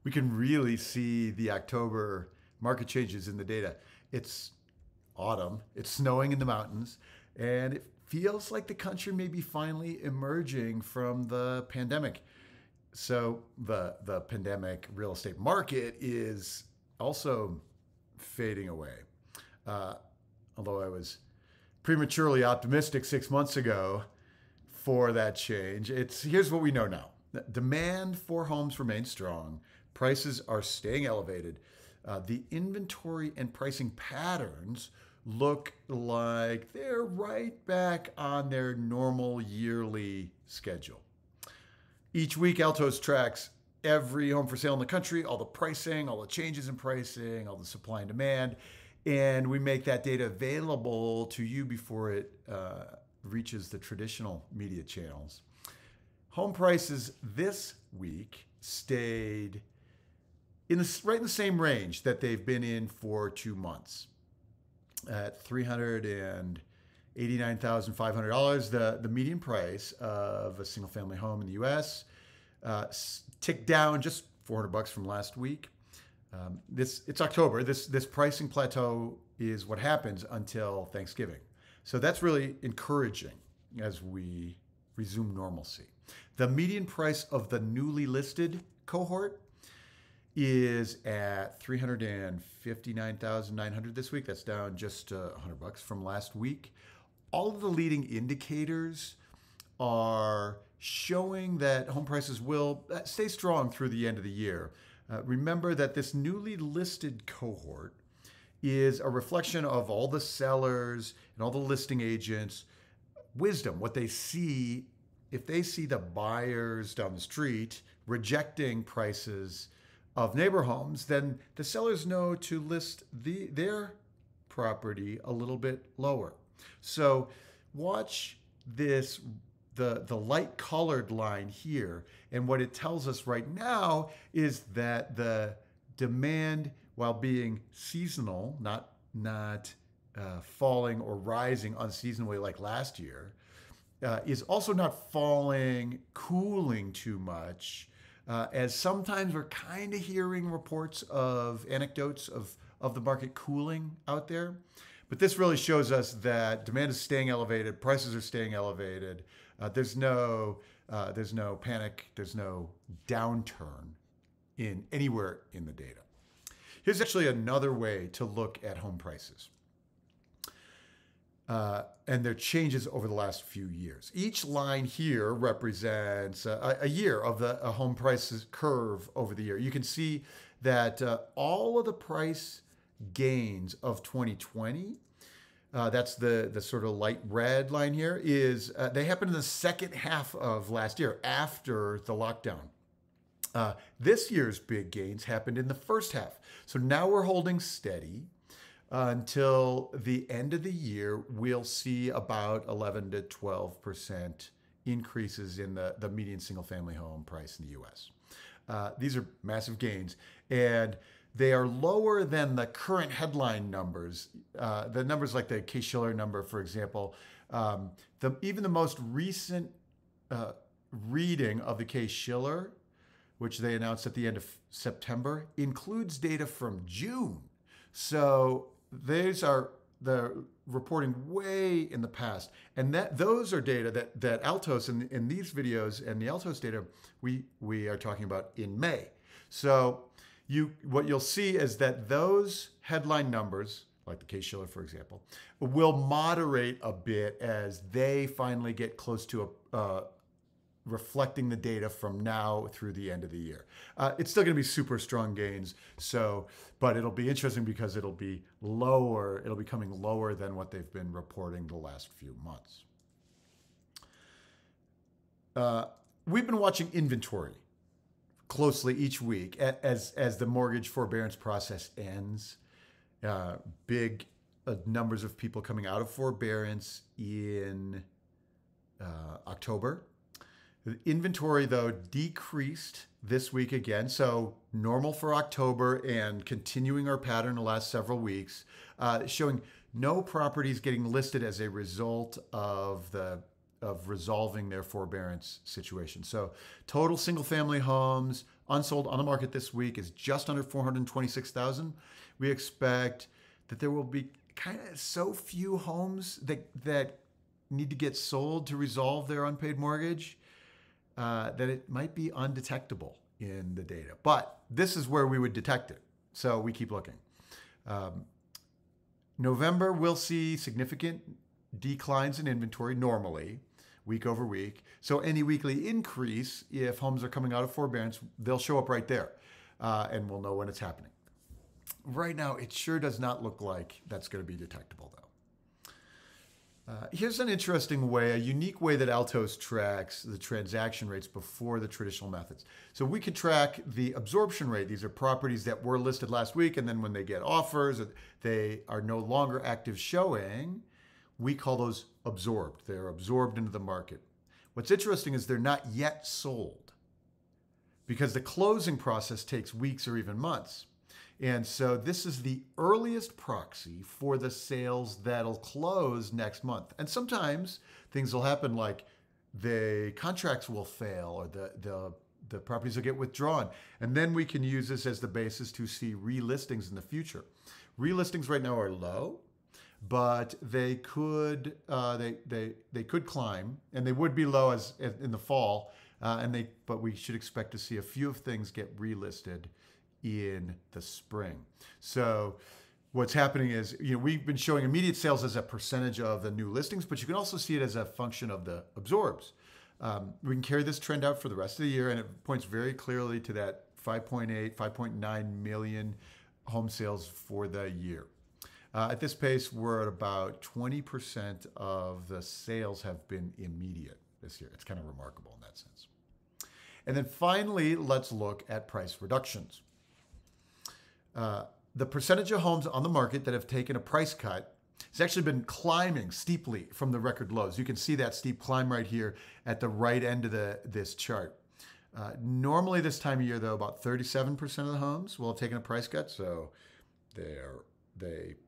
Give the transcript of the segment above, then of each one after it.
We can really see the October market changes in the data. It's autumn, it's snowing in the mountains, and it feels like the country may be finally emerging from the pandemic. So the pandemic real estate market is also fading away. Uh, Although I was prematurely optimistic 6 months ago for that change, here's what we know now. Demand for homes remains strong. Prices are staying elevated. The inventory and pricing patterns look like they're right back on their normal yearly schedule. Each week, Altos tracks every home for sale in the country, all the pricing, all the changes in pricing, all the supply and demand, and we make that data available to you before it reaches the traditional media channels. Home prices this week stayed right in the same range that they've been in for 2 months at $389,500. The median price of a single family home in the U.S. Ticked down just $400 from last week. It's October. This pricing plateau is what happens until Thanksgiving. So that's really encouraging as we resume normalcy. The median price of the newly listed cohort is at $359,900 this week. That's down just $100 from last week. All of the leading indicators are showing that home prices will stay strong through the end of the year. Remember that this newly listed cohort is a reflection of all the sellers and all the listing agents' wisdom, what they see. If they see the buyers down the street rejecting prices of neighbor homes, then the sellers know to list their property a little bit lower. So watch this, the light colored line here, and what it tells us right now is that the demand, while being seasonal, not falling or rising unseasonably like last year, is also not cooling too much, as sometimes we're kind of hearing reports of anecdotes of the market cooling out there. But this really shows us that demand is staying elevated, prices are staying elevated. There's no panic, there's no downturn anywhere in the data. Here's actually another way to look at home prices and their changes over the last few years. Each line here represents a year of a home prices curve over the year. You can see that all of the price gains of 2020, that's the sort of light red line here, is they happened in the second half of last year after the lockdown. This year's big gains happened in the first half. So now we're holding steady until the end of the year. We'll see about 11 to 12% increases in the median single family home price in the US. These are massive gains, and they are lower than the current headline numbers. The numbers like the Case-Shiller number, for example, even the most recent reading of the Case-Shiller, which they announced at the end of September, includes data from June. So these are the reporting way in the past. And those are data that Altos, in these videos and the Altos data, we are talking about in May. So what you'll see is that those headline numbers, like the Case-Shiller, for example, will moderate a bit as they finally get close to reflecting the data from now through the end of the year. It's still going to be super strong gains, but it'll be interesting because it'll be lower. It'll be coming lower than what they've been reporting the last few months. We've been watching inventory closely each week as the mortgage forbearance process ends. Big numbers of people coming out of forbearance in October. The inventory, though, decreased this week again. So normal for October and continuing our pattern the last several weeks, showing no properties getting listed as a result of resolving their forbearance situation. So total single family homes unsold on the market this week is just under 426,000. We expect that there will be kind of so few homes that need to get sold to resolve their unpaid mortgage that it might be undetectable in the data. But this is where we would detect it. So we keep looking. November, we'll see significant declines in inventory normally, week over week. So any weekly increase, if homes are coming out of forbearance, they'll show up right there, and we'll know when it's happening. Right now, it sure does not look like that's going to be detectable, though. Here's an interesting way, a unique way that Altos tracks the transaction rates before the traditional methods. So we can track the absorption rate. These are properties that were listed last week, and then when they get offers, they are no longer active showing. We call those absorbed. They're absorbed into the market. What's interesting is they're not yet sold because the closing process takes weeks or even months. And so this is the earliest proxy for the sales that'll close next month. And sometimes things will happen like the contracts will fail or the properties will get withdrawn. And then we can use this as the basis to see relistings in the future. Relistings right now are low, but they could climb, and they would be low as in the fall. But we should expect to see a few of things get relisted in the spring. So what's happening is, we've been showing immediate sales as a percentage of the new listings, but you can also see it as a function of the absorbs. We can carry this trend out for the rest of the year, and it points very clearly to that 5.8, 5.9 million home sales for the year. At this pace, we're at about 20% of the sales have been immediate this year. It's kind of remarkable in that sense. And then finally, let's look at price reductions. The percentage of homes on the market that have taken a price cut has actually been climbing steeply from the record lows. You can see that steep climb right here at the right end of this chart. Normally this time of year, though, about 37% of the homes will have taken a price cut. So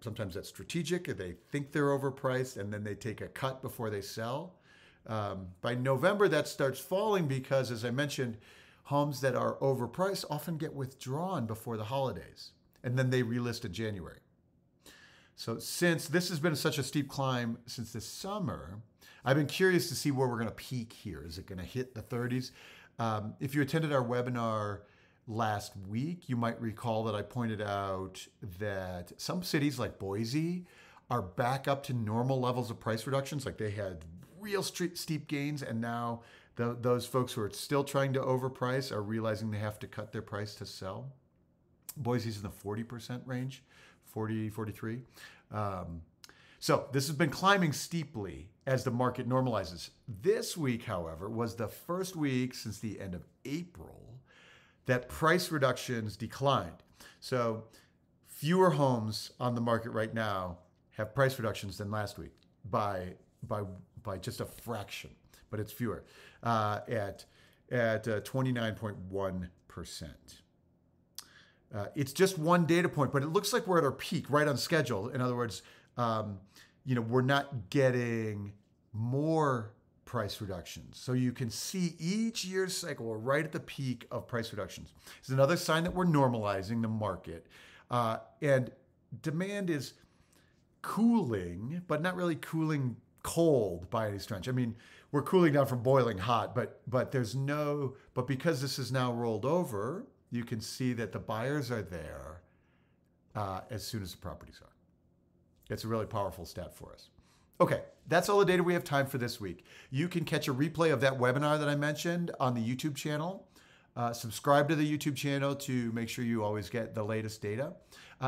sometimes that's strategic. They think they're overpriced, and then they take a cut before they sell. By November, that starts falling because, as I mentioned, homes that are overpriced often get withdrawn before the holidays, and then they relist in January. So since this has been such a steep climb since this summer, I've been curious to see where we're going to peak here. Is it going to hit the 30s? If you attended our webinar last week, you might recall that I pointed out that some cities like Boise are back up to normal levels of price reductions. Like they had real steep gains, and now those folks who are still trying to overprice are realizing they have to cut their price to sell. Boise's in the 40% range, 40, 43. So this has been climbing steeply as the market normalizes. This week, however, was the first week since the end of April that price reductions declined. So fewer homes on the market right now have price reductions than last week by just a fraction, but it's fewer at 29.1%. It's just one data point, but it looks like we're at our peak right on schedule. In other words, we're not getting more price reductions. So you can see each year's cycle, we're right at the peak of price reductions. It's another sign that we're normalizing the market. And demand is cooling, but not really cooling cold by any stretch. I mean, we're cooling down from boiling hot, but because this is now rolled over, you can see that the buyers are there as soon as the properties are. It's a really powerful stat for us. Okay, that's all the data we have time for this week. You can catch a replay of that webinar that I mentioned on the YouTube channel. Subscribe to the YouTube channel to make sure you always get the latest data.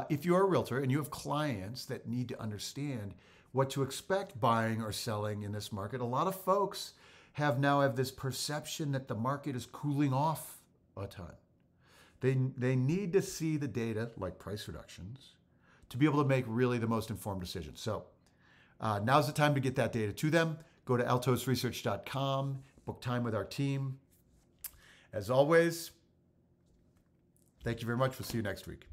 If you are a realtor and you have clients that need to understand what to expect buying or selling in this market, a lot of folks now have this perception that the market is cooling off a ton. They need to see the data, like price reductions, to be able to make really the most informed decisions. So now's the time to get that data to them. Go to altosresearch.com, book time with our team. As always, thank you very much. We'll see you next week.